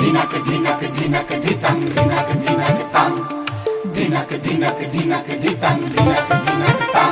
ধিনাক ধিনাক ধিনাক ধিতাং ধিনাক ধিনাক তাং ধিনাক ধিনাক ধিনাক ধিতাং ধিনাক ধিনাক তাং।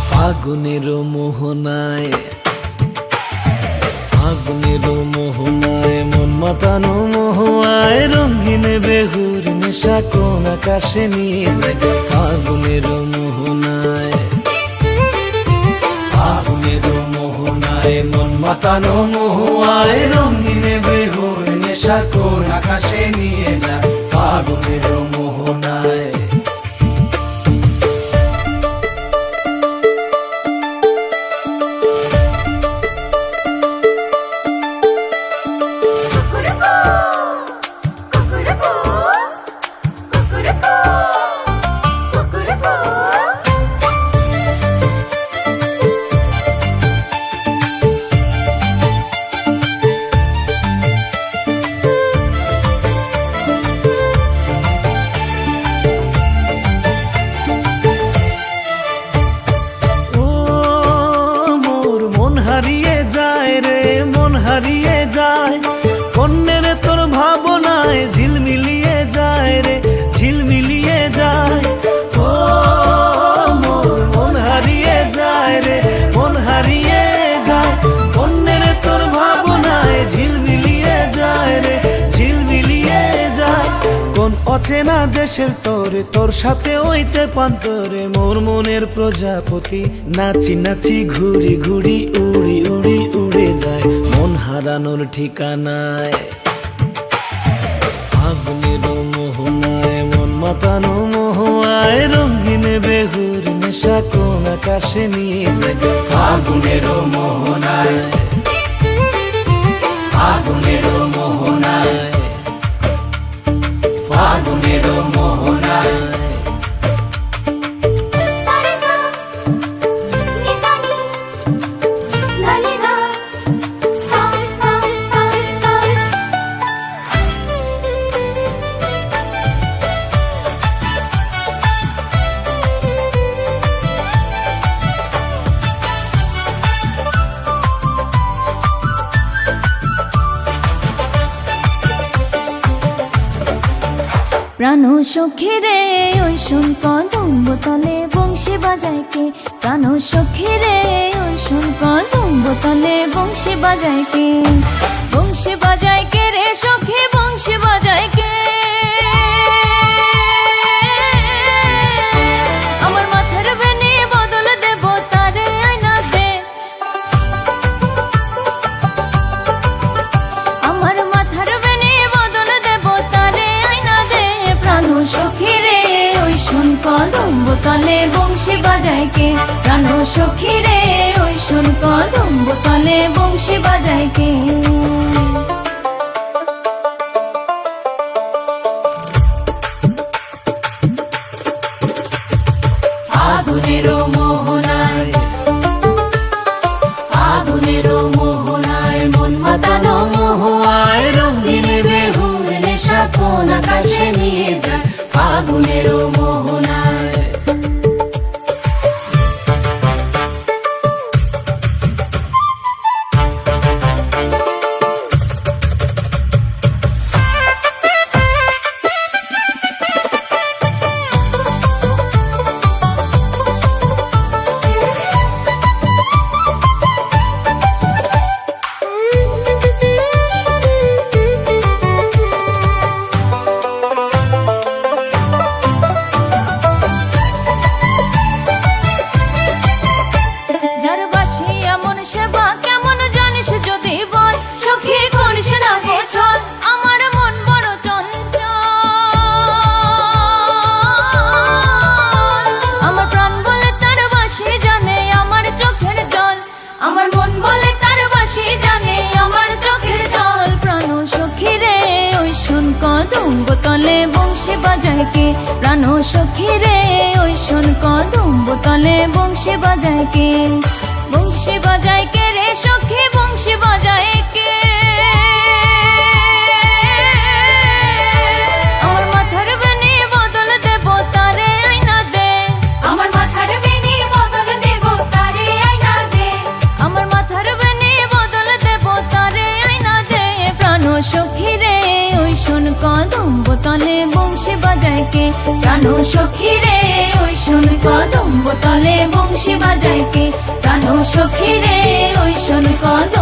ফাগুনের মোহনায় ফাগুনের মোহনায় মন মাতানো মোহায় রঙিন বেহুর নেশা কোন আকাশে নিয়ে যায়। ফাগুনের মোহনায় ফাগুনের মোহনায় মন মাতানো মোহায় রঙিন বেহুর নেশা কোন আকাশে নিয়ে যায়। ফাগুনের মোহনায় হারিয়ে যায় রে মন হারিয়ে যায় কন্যের তোর ভাবনায় ঝিলমিলিয়ে যায় রে ঝিলমিলিয়ে যায়। ও মোর মন হারিয়ে যায় রে মন হারিয়ে যায় কন্যের তোর ভাবনায় ঝিলমিলিয়ে যায় রে ঝিলমিলিয়ে যায়। কোন অচেনা দেশের তোরে তোর সাথে হইতে পান্তরে মোর মনের প্রজাপতি নাচি নাচি ঘুরি ঘুরি উড়ি উড়ি উড়ে যায় মন হারানোর ঠিকানায়। ফাগুনের মোহনায় মন মাতানো মোহায় রঙিন বেহুর নেশা কোন আকাশে নিয়ে যায়। ফাগুনের মোহনায় ফাগুনের মোহনায় ফাগুনের মোহনায় প্রাণ সখী রে ওই শুন কদম বোতলে বংশী বাজায় কে প্রাণ সখী রে ওই শুন কদম বোতলে বংশী বাজায় কে বংশী বাজায় কে রে সখী বংশী বাজায় কে আমার মাথার বেনি বদল দেব তারে আয়না দে আমার মাথার বেনি বদল দেব তারে আয়না দে। প্রাণ সখী রে ওই শুন কদম বোতলে বংশী বাজায় কে প্রাণ সখী রে ওই শুন কদম বোতলে বংশী বাজায় কে। ফাগুনের মোহনায় ফাগুনের মোহনায় মন মাতানো মোহায় রঙিন বেহুর নেশা কোন আকাশে নিয়ে যায়। ফাগুনের মোহনায় বোতলে বংশী বাজায় কে? প্রাণ সখী রে ওই শোন কদম বোতলে বংশী বাজায় কে? বংশী বাজায় কে রে সখী বংশী বাজায় কে? আমার মাথার বেনি বদল দেব তারে আইনা দে, আমার মাথার বেনি বদল দেব তারে আইনা দে, আমার মাথার বেনি বদল দেব তারে আইনা দে। প্রাণ সখী রে ওই শোন কদম বোতলে বংশী বাজায় কে? প্রাণ সখী রে ওই শোন কদম বোতলে বংশী বাজায় কে? প্রাণ সখী রে ওই শোন কদম